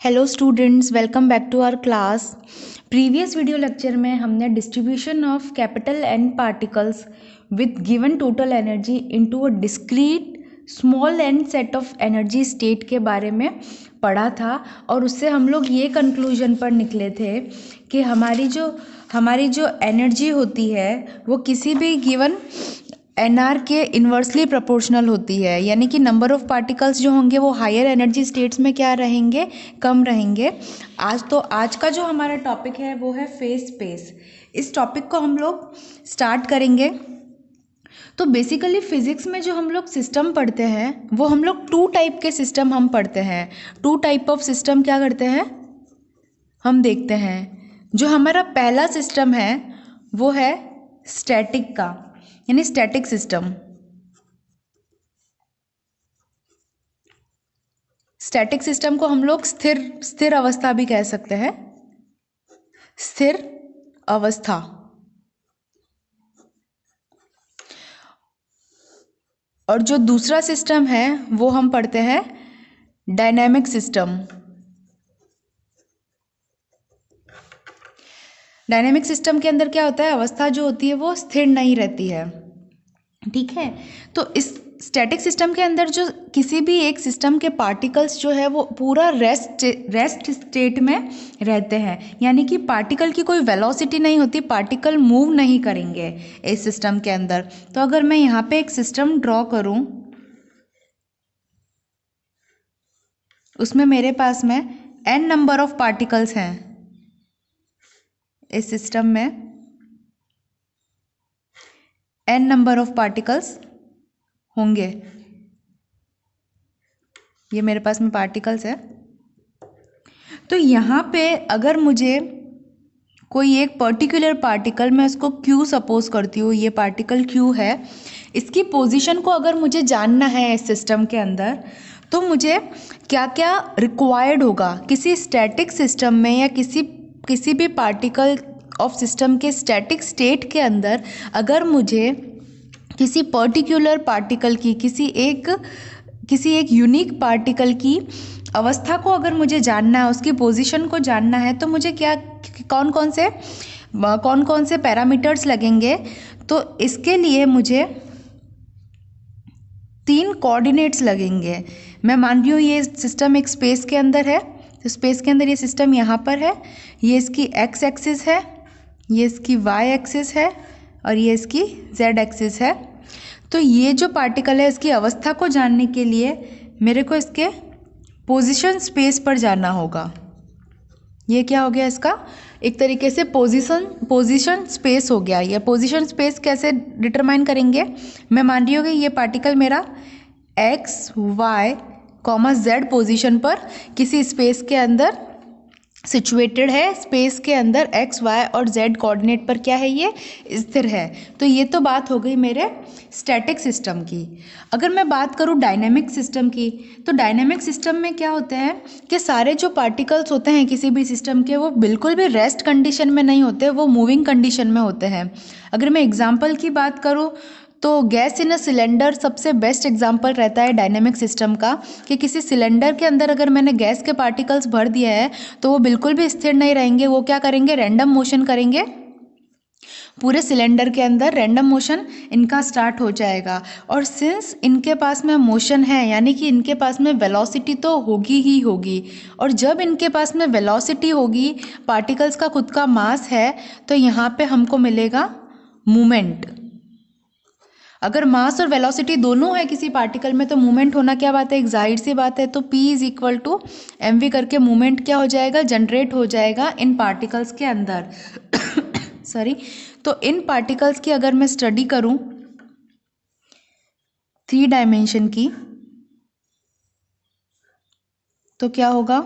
Hello students, welcome back to our class. Previous video lecture में हमने distribution of capital N particles with given total energy into a discrete small N set of energy state के बारे में पढ़ा था और उससे हम लोग ये कंक्लूजन पर निकले थे कि हमारी जो एनर्जी होती है वो किसी भी गिवन एनआर के इन्वर्सली प्रोपोर्शनल होती है, यानी कि नंबर ऑफ पार्टिकल्स जो होंगे वो हायर एनर्जी स्टेट्स में क्या रहेंगे, कम रहेंगे। आज का जो हमारा टॉपिक है वो है फेज स्पेस। इस टॉपिक को हम लोग स्टार्ट करेंगे। तो बेसिकली फिजिक्स में जो हम लोग सिस्टम पढ़ते हैं वो हम लोग टू टाइप के सिस्टम हम पढ़ते हैं। टू टाइप ऑफ सिस्टम क्या करते हैं हम देखते हैं। जो हमारा पहला सिस्टम है वो है स्टैटिक का, यानी स्टैटिक सिस्टम। स्टैटिक सिस्टम को हम लोग स्थिर अवस्था भी कह सकते हैं, स्थिर अवस्था। और जो दूसरा सिस्टम है वो हम पढ़ते हैं डायनामिक सिस्टम। डायनामिक सिस्टम के अंदर क्या होता है, अवस्था जो होती है वो स्थिर नहीं रहती है, ठीक है। तो इस स्टैटिक सिस्टम के अंदर जो किसी भी एक सिस्टम के पार्टिकल्स जो है वो पूरा रेस्ट स्टेट में रहते हैं, यानी कि पार्टिकल की कोई वेलोसिटी नहीं होती, पार्टिकल मूव नहीं करेंगे इस सिस्टम के अंदर। तो अगर मैं यहाँ पे एक सिस्टम ड्रॉ करूँ, उसमें मेरे पास में n नंबर ऑफ पार्टिकल्स हैं। इस सिस्टम में n नंबर ऑफ पार्टिकल्स होंगे। ये मेरे पास में पार्टिकल्स है। तो यहाँ पे अगर मुझे कोई एक पर्टिकुलर पार्टिकल, मैं इसको Q सपोज करती हूँ, ये पार्टिकल Q है, इसकी पोजीशन को अगर मुझे जानना है इस सिस्टम के अंदर, तो मुझे क्या क्या रिक्वायर्ड होगा किसी स्टैटिक सिस्टम में या किसी भी पार्टिकल ऑफ सिस्टम के स्टैटिक स्टेट के अंदर। अगर मुझे किसी पर्टिकुलर पार्टिकल की किसी एक यूनिक पार्टिकल की अवस्था को अगर मुझे जानना है, उसकी पोजीशन को जानना है, तो मुझे कौन कौन से पैरामीटर्स लगेंगे। तो इसके लिए मुझे 3 कोऑर्डिनेट्स लगेंगे। मैं मान रही हूँ ये सिस्टम एक स्पेस के अंदर है, तो स्पेस के अंदर ये सिस्टम यहाँ पर है, ये इसकी एक्स एक्सिस है, ये इसकी वाई एक्सिस है और ये इसकी जेड एक्सिस है। तो ये जो पार्टिकल है इसकी अवस्था को जानने के लिए मेरे को इसके पोजीशन स्पेस पर जाना होगा। ये क्या हो गया, इसका एक तरीके से पोजीशन स्पेस हो गया। ये पोजीशन स्पेस कैसे डिटरमाइन करेंगे, मैं मान रही हूँ कि ये पार्टिकल मेरा X Y comma Z position पर किसी स्पेस के अंदर सिचुएटेड है। स्पेस के अंदर एक्स वाई और जेड कोऑर्डिनेट पर क्या है, ये स्थिर है। तो ये तो बात हो गई मेरे स्टैटिक सिस्टम की। अगर मैं बात करूँ डायनेमिक सिस्टम की, तो डायनेमिक सिस्टम में क्या होता है कि सारे जो पार्टिकल्स होते हैं किसी भी सिस्टम के, वो बिल्कुल भी रेस्ट कंडीशन में नहीं होते, वो मूविंग कंडीशन में होते हैं। अगर मैं एग्जाम्पल की बात करूँ तो गैस इन अ सिलेंडर सबसे बेस्ट एग्जांपल रहता है डायनेमिक सिस्टम का, कि किसी सिलेंडर के अंदर अगर मैंने गैस के पार्टिकल्स भर दिया है तो वो बिल्कुल भी स्थिर नहीं रहेंगे, वो क्या करेंगे, रैंडम मोशन करेंगे। पूरे सिलेंडर के अंदर रैंडम मोशन इनका स्टार्ट हो जाएगा। और सिंस इनके पास में मोशन है, यानी कि इनके पास में वेलोसिटी तो होगी ही होगी, और जब इनके पास में वेलोसिटी होगी, पार्टिकल्स का खुद का मास है, तो यहाँ पे हमको मिलेगा मूवमेंट। अगर मास और वेलोसिटी दोनों है किसी पार्टिकल में तो मूवमेंट होना क्या बात है, एक जाहिर सी बात है। तो P = mv करके मूवमेंट क्या हो जाएगा, जनरेट हो जाएगा इन पार्टिकल्स के अंदर। सॉरी। तो इन पार्टिकल्स की अगर मैं स्टडी करूं 3 डायमेंशन की, तो क्या होगा,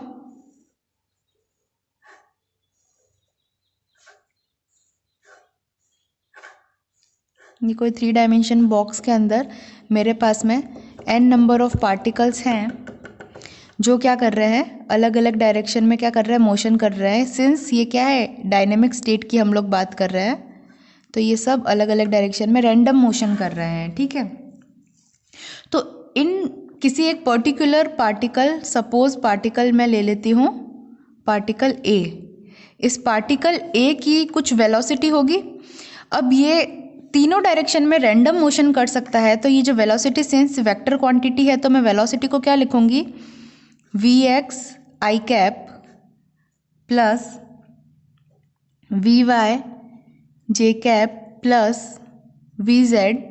ये कोई 3 डायमेंशन बॉक्स के अंदर मेरे पास में n नंबर ऑफ पार्टिकल्स हैं जो क्या कर रहे हैं, अलग अलग डायरेक्शन में क्या कर रहे हैं, मोशन कर रहे हैं। सिंस ये क्या है, डायनेमिक स्टेट की हम लोग बात कर रहे हैं, तो ये सब अलग अलग डायरेक्शन में रैंडम मोशन कर रहे हैं, ठीक है। तो इन किसी एक पर्टिकुलर पार्टिकल, सपोज पार्टिकल मैं ले लेती हूँ पार्टिकल ए, इस पार्टिकल ए की कुछ वेलोसिटी होगी। अब ये तीनों डायरेक्शन में रैंडम मोशन कर सकता है, तो ये जो वेलोसिटी सिंस वेक्टर क्वांटिटी है तो मैं वेलोसिटी को क्या लिखूँगी, V X I cap plus V Y J cap plus V Z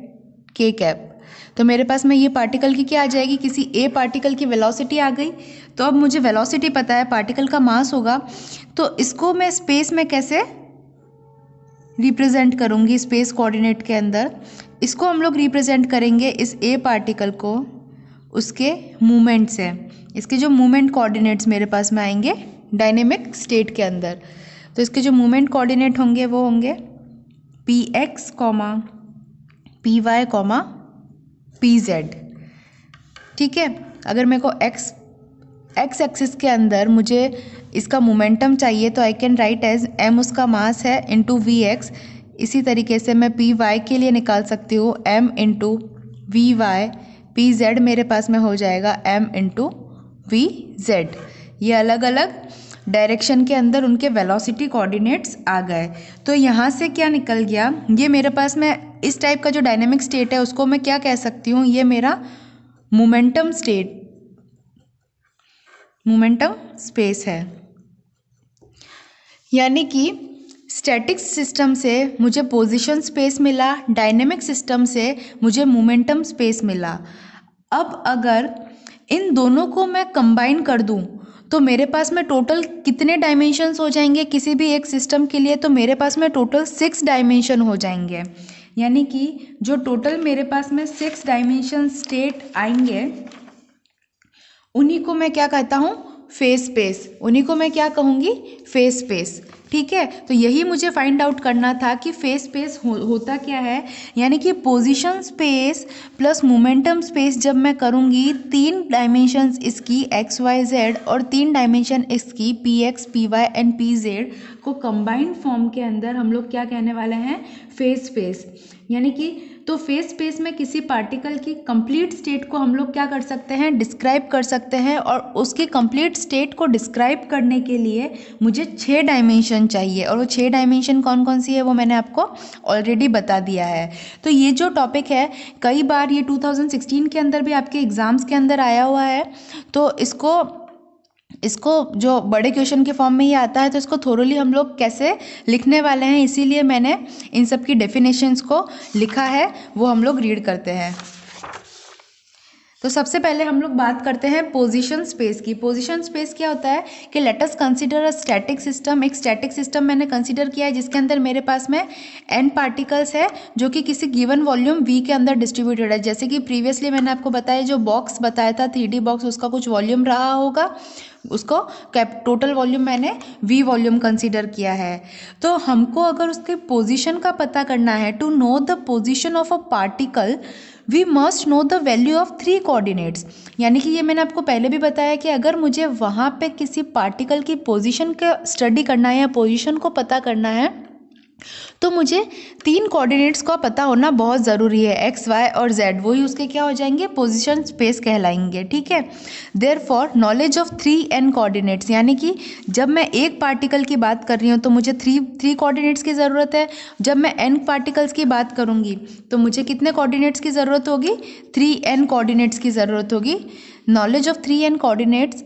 K cap. तो मेरे पास में ये पार्टिकल की क्या आ जाएगी, किसी ए पार्टिकल की वेलोसिटी आ गई। तो अब मुझे वेलोसिटी पता है, पार्टिकल का मास होगा, तो इसको मैं स्पेस में कैसे रिप्रेजेंट करूँगी, स्पेस कोऑर्डिनेट के अंदर इसको हम लोग रिप्रेजेंट करेंगे इस ए पार्टिकल को उसके मूवमेंट से। इसके जो मूवमेंट कोऑर्डिनेट्स मेरे पास में आएंगे डायनेमिक स्टेट के अंदर, तो इसके जो मूवमेंट कोऑर्डिनेट होंगे वो होंगे P X comma P Y comma P Z. ठीक है, अगर मेरे को एक्स एक्सिस के अंदर मुझे इसका मोमेंटम चाहिए तो I can write as M उसका मास है इंटू वी एक्स। इसी तरीके से मैं पी वाई के लिए निकाल सकती हूँ M into V Y, P Z मेरे पास में हो जाएगा एम इंटू वी जेड। ये अलग अलग डायरेक्शन के अंदर उनके वेलोसिटी कोऑर्डिनेट्स आ गए। तो यहाँ से क्या निकल गया, ये मेरे पास में इस टाइप का जो डायनेमिक स्टेट है उसको मैं क्या कह सकती हूँ, ये मेरा मोमेंटम स्टेट, मोमेंटम स्पेस है। यानी कि स्टैटिक सिस्टम से मुझे पोजीशन स्पेस मिला, डायनेमिक सिस्टम से मुझे मोमेंटम स्पेस मिला। अब अगर इन दोनों को मैं कंबाइन कर दूं तो मेरे पास में टोटल कितने डायमेंशंस हो जाएंगे किसी भी एक सिस्टम के लिए, तो मेरे पास में टोटल 6 डायमेंशन हो जाएंगे। यानी कि जो टोटल मेरे पास में 6 डायमेंशन स्टेट आएंगे उन्हीं को मैं क्या कहता हूँ, फेस स्पेस, उन्हीं को मैं क्या कहूँगी, फेस स्पेस। ठीक है, तो यही मुझे फाइंड आउट करना था कि फेस स्पेस होता क्या है। यानी कि position space plus momentum space जब मैं करूँगी, 3 डायमेंशंस इसकी एक्स वाई जेड और 3 डायमेंशन इसकी P X P Y and P Z को कंबाइंड फॉर्म के अंदर हम लोग क्या कहने वाले हैं, फेस स्पेस। यानी कि तो फेस स्पेस में किसी पार्टिकल की कंप्लीट स्टेट को हम लोग क्या कर सकते हैं, डिस्क्राइब कर सकते हैं। और उसकी कंप्लीट स्टेट को डिस्क्राइब करने के लिए मुझे 6 डायमेंशन चाहिए, और वो 6 डायमेंशन कौन कौन सी है वो मैंने आपको ऑलरेडी बता दिया है। तो ये जो टॉपिक है कई बार ये 2016 के अंदर भी आपके एग्ज़ाम्स के अंदर आया हुआ है, तो इसको जो बड़े क्वेश्चन के फॉर्म में ही आता है, तो इसको थोरोली हम लोग कैसे लिखने वाले हैं, इसीलिए मैंने इन सब की डेफिनेशंस को लिखा है, वो हम लोग रीड करते हैं। तो सबसे पहले हम लोग बात करते हैं पोजीशन स्पेस की। पोजीशन स्पेस क्या होता है कि let us consider a static system. एक स्टैटिक सिस्टम मैंने कंसीडर किया है जिसके अंदर मेरे पास में n पार्टिकल्स है जो कि किसी गिवन वॉल्यूम v के अंदर डिस्ट्रीब्यूटेड है। जैसे कि प्रीवियसली मैंने आपको बताया, जो बॉक्स बताया था 3D बॉक्स, उसका कुछ वॉल्यूम रहा होगा, उसको टोटल वॉल्यूम मैंने v वॉल्यूम कंसीडर किया है। तो हमको अगर उसके पोजीशन का पता करना है, to know the position of a particle we must know the value of 3 coordinates. यानी कि ये मैंने आपको पहले भी बताया कि अगर मुझे वहाँ पे किसी पार्टिकल की पोजीशन का स्टडी करना है या पोजीशन को पता करना है, तो मुझे 3 कोऑर्डिनेट्स का पता होना बहुत ज़रूरी है, एक्स वाई और जेड, वही उसके क्या हो जाएंगे, पोजीशन स्पेस कहलाएंगे। ठीक है, therefore knowledge of 3n coordinates, यानी कि जब मैं एक पार्टिकल की बात कर रही हूँ तो मुझे 3 कोऑर्डिनेट्स की ज़रूरत है। जब मैं n पार्टिकल्स की बात करूँगी तो मुझे कितने कोऑर्डिनेट्स की ज़रूरत होगी, 3n कोऑर्डिनेट्स की ज़रूरत होगी। Knowledge of 3n coordinates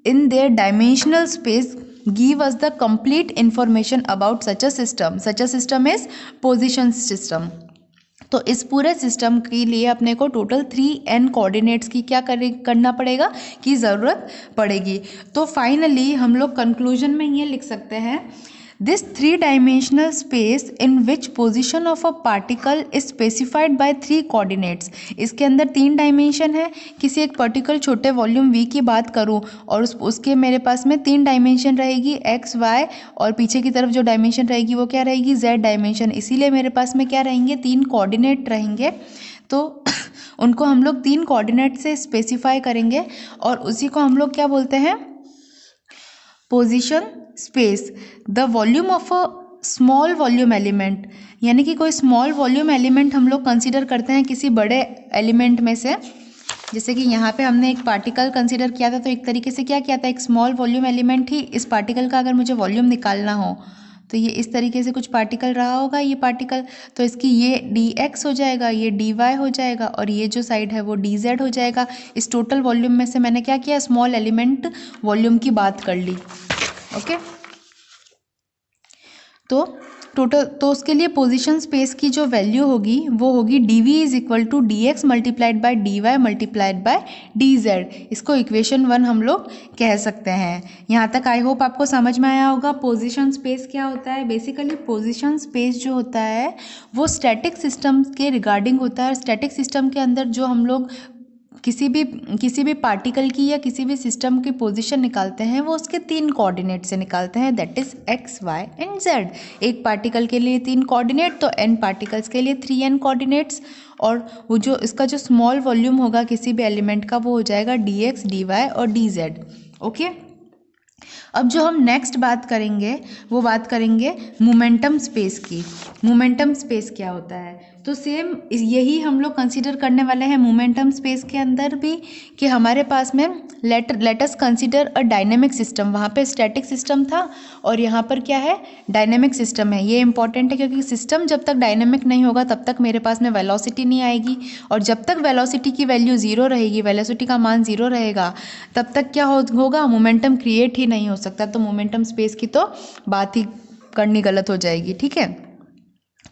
in their dimensional space give us the complete information about such a system. Such a system is position system. तो इस पूरे सिस्टम के लिए अपने को टोटल 3n कोऑर्डिनेट्स की क्या करना पड़ेगा, की ज़रूरत पड़ेगी। तो फाइनली हम लोग कंक्लूजन में ये लिख सकते हैं, this 3-dimensional space in which position of a particle is specified by 3 coordinates. इसके अंदर 3 डायमेंशन है। किसी एक पर्टिकुलर छोटे वॉल्यूम v की बात करूँ और उसके मेरे पास में 3 डायमेंशन रहेगी, x y, और पीछे की तरफ जो डायमेंशन रहेगी वो क्या रहेगी, z डायमेंशन। इसीलिए मेरे पास में क्या रहेंगे, 3 कोऑर्डिनेट रहेंगे। तो उनको हम लोग 3 कोऑर्डिनेट से स्पेसिफाई करेंगे और उसी को हम लोग क्या बोलते हैं, position space. The volume of a small volume element, यानी कि कोई स्मॉल वॉल्यूम एलिमेंट हम लोग कंसीडर करते हैं किसी बड़े एलिमेंट में से, जैसे कि यहाँ पे हमने एक पार्टिकल कंसीडर किया था, तो एक तरीके से क्या किया था, एक स्मॉल वॉल्यूम एलिमेंट ही इस पार्टिकल का अगर मुझे वॉल्यूम निकालना हो तो ये इस तरीके से कुछ पार्टिकल रहा होगा, ये पार्टिकल, तो इसकी ये dx हो जाएगा, ये dy हो जाएगा और ये जो साइड है वो dz हो जाएगा। इस टोटल वॉल्यूम में से मैंने क्या किया, स्मॉल एलिमेंट वॉल्यूम की बात कर ली। ओके, तो टोटल, तो उसके लिए पोजीशन स्पेस की जो वैल्यू होगी वो होगी dv is equal to dx multiplied by dy multiplied by dz। इसको इक्वेशन 1 हम लोग कह सकते हैं। यहाँ तक आई होप आपको समझ में आया होगा। पोजीशन स्पेस क्या होता है, बेसिकली पोजीशन स्पेस जो होता है वो स्टैटिक सिस्टम के रिगार्डिंग होता है। स्टैटिक सिस्टम के अंदर जो हम लोग किसी भी पार्टिकल की या किसी भी सिस्टम की पोजीशन निकालते हैं वो उसके 3 कोऑर्डिनेट से निकालते हैं, that is x, y and z। एक पार्टिकल के लिए 3 कोऑर्डिनेट, तो n पार्टिकल्स के लिए 3n कोऑर्डिनेट्स, और वो जो इसका जो स्मॉल वॉल्यूम होगा किसी भी एलिमेंट का वो हो जाएगा dx, dy और dz। ओके, अब जो हम नेक्स्ट बात करेंगे वो बात करेंगे मोमेंटम स्पेस की। मोमेंटम स्पेस क्या होता है, तो सेम यही हम लोग कंसीडर करने वाले हैं मोमेंटम स्पेस के अंदर भी, कि हमारे पास में let us consider a dynamic system. वहाँ पे स्टैटिक सिस्टम था और यहाँ पर क्या है, डायनेमिक सिस्टम है। ये इंपॉर्टेंट है क्योंकि सिस्टम जब तक डायनेमिक नहीं होगा तब तक मेरे पास में वेलोसिटी नहीं आएगी, और जब तक वेलोसिटी की वैल्यू 0 रहेगी, वेलोसिटी का मान 0 रहेगा, तब तक क्या होगा, मोमेंटम क्रिएट ही नहीं हो सकता। तो मोमेंटम स्पेस की तो बात ही करनी गलत हो जाएगी। ठीक है,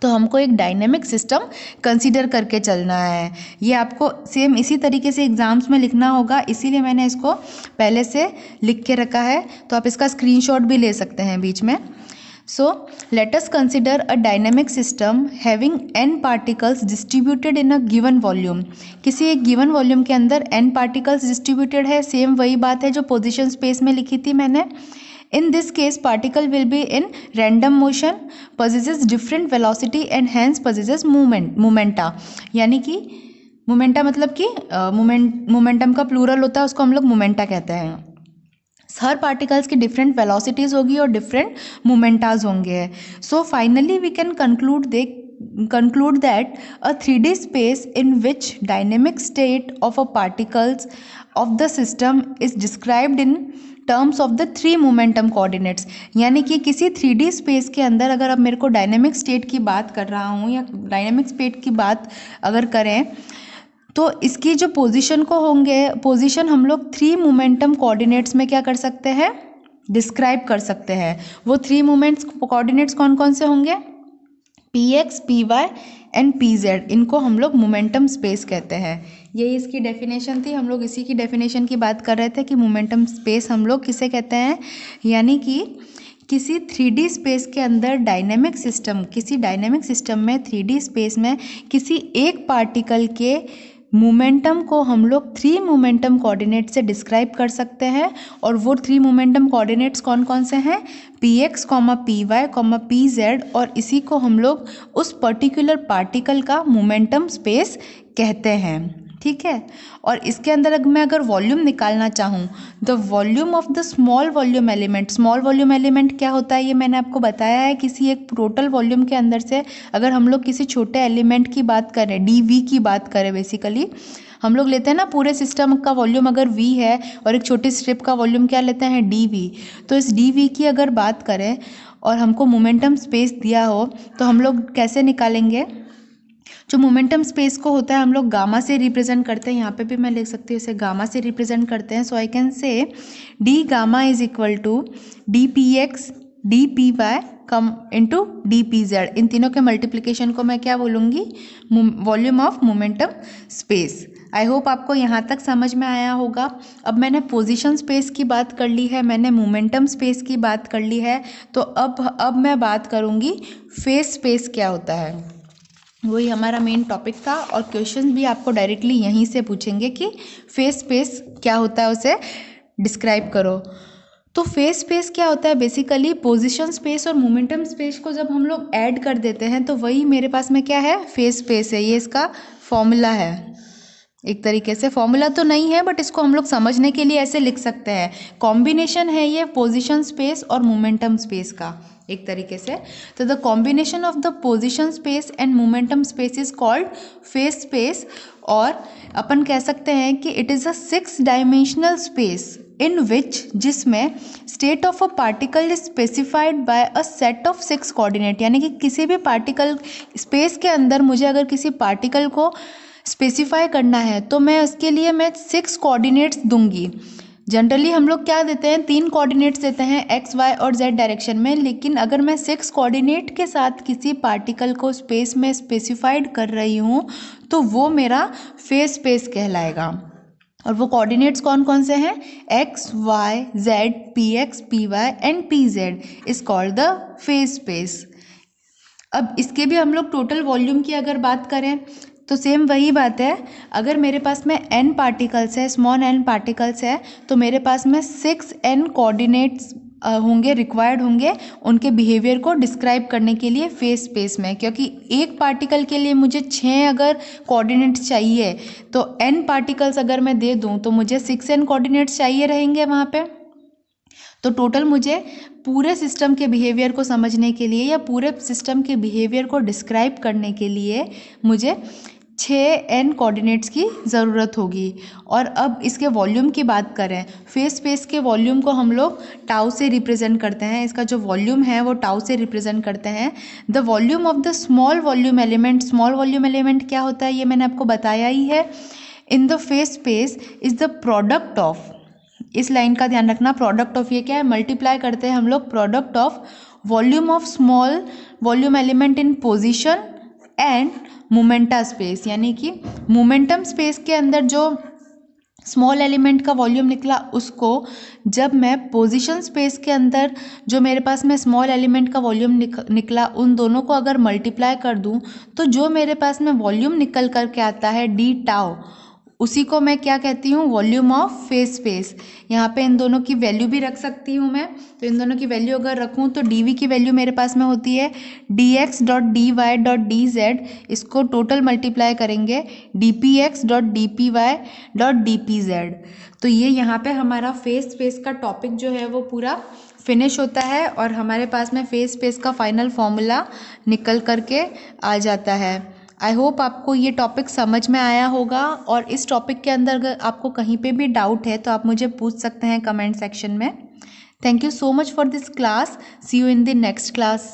तो हमको एक डायनेमिक सिस्टम कंसीडर करके चलना है। ये आपको सेम इसी तरीके से एग्जाम्स में लिखना होगा, इसीलिए मैंने इसको पहले से लिख के रखा है, तो आप इसका स्क्रीनशॉट भी ले सकते हैं बीच में। So let us consider a dynamic system having n particles distributed in a given volume. किसी एक गिवन वॉल्यूम के अंदर n पार्टिकल्स डिस्ट्रीब्यूटेड है, सेम वही बात है जो पोजीशन स्पेस में लिखी थी मैंने। In this case, particle will be in random motion, possesses different velocity and hence possesses momenta। यानी कि मोमेंटा मतलब कि मोमेंटम का प्लूरल होता है, उसको हम लोग मोमेंटा कहते हैं। हर पार्टिकल्स की डिफरेंट वेलोसिटीज़ होगी और डिफरेंट मोमेंटाज होंगे। So finally we can conclude that a 3D space in which dynamic state of a particles of the system is described in terms of the 3 momentum coordinates. यानी कि किसी 3D space के अंदर अगर अब मेरे को डायनेमिक स्टेट की बात कर रहा हूँ या डायनेमिक स्टेट की बात अगर करें तो इसकी जो पोजीशन को होंगे, पोजीशन हम लोग 3 मोमेंटम कोऑर्डिनेट्स में क्या कर सकते हैं, डिस्क्राइब कर सकते हैं। वो 3 मोमेंट्स कोऑर्डिनेट्स कौन कौन से होंगे, px, py एंड pz। इनको हम लोग मोमेंटम स्पेस कहते हैं। यही इसकी डेफिनेशन थी, हम लोग इसी की डेफिनेशन की बात कर रहे थे कि मोमेंटम स्पेस हम लोग किसे कहते हैं, यानी कि किसी 3D स्पेस के अंदर डायनेमिक सिस्टम, किसी डायनेमिक सिस्टम में 3D स्पेस में किसी एक पार्टिकल के मोमेंटम को हम लोग 3 मोमेंटम कोऑर्डिनेट से डिस्क्राइब कर सकते हैं। और वो 3 मोमेंटम कोऑर्डिनेट्स कौन कौन से हैं, px, py, pz, और इसी को हम लोग उस पर्टिकुलर पार्टिकल का मोमेंटम स्पेस कहते हैं। ठीक है, और इसके अंदर अगर वॉल्यूम निकालना चाहूँ, the volume of the small volume element. Small volume element क्या होता है ये मैंने आपको बताया है। किसी एक टोटल वॉल्यूम के अंदर से अगर हम लोग किसी छोटे एलिमेंट की बात करें, dv की बात करें, बेसिकली हम लोग लेते हैं ना पूरे सिस्टम का वॉल्यूम अगर v है और एक छोटी स्ट्रिप का वॉल्यूम क्या लेते हैं, dv। तो इस dv की अगर बात करें और हमको मोमेंटम स्पेस दिया हो तो हम लोग कैसे निकालेंगे, जो मोमेंटम स्पेस को होता है हम लोग गामा से रिप्रेजेंट करते हैं। यहाँ पे भी मैं लिख सकती हूँ इसे गामा से रिप्रेजेंट करते हैं। So I can say d gamma is equal to dpx dpy कम इंटू dpz। इन तीनों के मल्टीप्लिकेशन को मैं क्या बोलूँगी, volume of momentum space. I hope आपको यहाँ तक समझ में आया होगा। अब मैंने पोजीशन स्पेस की बात कर ली है, मैंने मोमेंटम स्पेस की बात कर ली है, तो अब मैं बात करूँगी फेस स्पेस क्या होता है। वही हमारा मेन टॉपिक था और क्वेश्चन भी आपको डायरेक्टली यहीं से पूछेंगे कि फेस स्पेस क्या होता है, उसे डिस्क्राइब करो। तो फेस स्पेस क्या होता है, बेसिकली पोजीशन स्पेस और मोमेंटम स्पेस को जब हम लोग ऐड कर देते हैं तो वही मेरे पास में क्या है, फेस स्पेस है। ये इसका फॉर्मूला है, एक तरीके से फॉर्मूला तो नहीं है बट इसको हम लोग समझने के लिए ऐसे लिख सकते हैं। कॉम्बिनेशन है ये पोजीशन स्पेस और मोमेंटम स्पेस का, एक तरीके से। तो the combination of the position space and momentum space is called phase space, और अपन कह सकते हैं कि it is a 6 dimensional space in which, जिसमें state of a particle is specified by a set of 6 coordinate, यानी कि किसी भी पार्टिकल स्पेस के अंदर मुझे अगर किसी पार्टिकल को स्पेसिफाई करना है तो मैं उसके लिए 6 कोऑर्डिनेट्स दूंगी। जनरली हम लोग क्या देते हैं, 3 कोऑर्डिनेट्स देते हैं एक्स वाई और जेड डायरेक्शन में, लेकिन अगर मैं 6 कोऑर्डिनेट के साथ किसी पार्टिकल को स्पेस में स्पेसिफाइड कर रही हूँ तो वो मेरा फेज स्पेस कहलाएगा। और वो कोऑर्डिनेट्स कौन कौन से हैं, X Y Z, P X P Y and P Z is called the phase space. अब इसके भी हम लोग टोटल वॉल्यूम की अगर बात करें तो सेम वही बात है, अगर मेरे पास में n पार्टिकल्स है, स्मॉल n पार्टिकल्स है, तो मेरे पास में 6n कोऑर्डिनेट्स होंगे, रिक्वायर्ड होंगे उनके बिहेवियर को डिस्क्राइब करने के लिए फेज स्पेस में, क्योंकि एक पार्टिकल के लिए मुझे 6 अगर कोऑर्डिनेट्स चाहिए तो n पार्टिकल्स अगर मैं दे दूं तो मुझे 6n कोऑर्डिनेट्स चाहिए रहेंगे वहाँ पे। तो टोटल मुझे पूरे सिस्टम के बिहेवियर को समझने के लिए या पूरे सिस्टम के बिहेवियर को डिस्क्राइब करने के लिए मुझे 6n कोऑर्डिनेट्स की ज़रूरत होगी। और अब इसके वॉल्यूम की बात करें, फेज स्पेस के वॉल्यूम को हम लोग टाउ से रिप्रेजेंट करते हैं, इसका जो वॉल्यूम है वो टाउ से रिप्रेजेंट करते हैं। The volume of the small volume element, small volume element क्या होता है ये मैंने आपको बताया ही है। In the phase space is the product of, इस लाइन का ध्यान रखना, प्रोडक्ट ऑफ ये क्या है, मल्टीप्लाई करते हैं हम लोग product of volume of small volume element in position and momenta space, यानी कि मोमेंटम स्पेस के अंदर जो स्मॉल एलिमेंट का वॉल्यूम निकला उसको जब मैं पोजीशन स्पेस के अंदर जो मेरे पास में स्मॉल एलिमेंट का वॉल्यूम निकला उन दोनों को अगर मल्टीप्लाई कर दूं तो जो मेरे पास में वॉल्यूम निकल करके आता है डी टाउ, उसी को मैं क्या कहती हूँ, वॉल्यूम ऑफ फेज स्पेस। यहाँ पे इन दोनों की वैल्यू भी रख सकती हूँ मैं, तो इन दोनों की वैल्यू अगर रखूँ तो डी वी की वैल्यू मेरे पास में होती है D X dot D Y dot D Z, इसको टोटल मल्टीप्लाई करेंगे D P X dot D P Y dot D P Z. तो ये यहाँ पे हमारा फेज स्पेस का टॉपिक जो है वो पूरा फिनिश होता है और हमारे पास में फेज स्पेस का फाइनल फॉर्मूला निकल करके आ जाता है। आई होप आपको ये टॉपिक समझ में आया होगा, और इस टॉपिक के अंदर अगर आपको कहीं पे भी डाउट है तो आप मुझे पूछ सकते हैं कमेंट सेक्शन में। Thank you so much for this class, see you in the next class.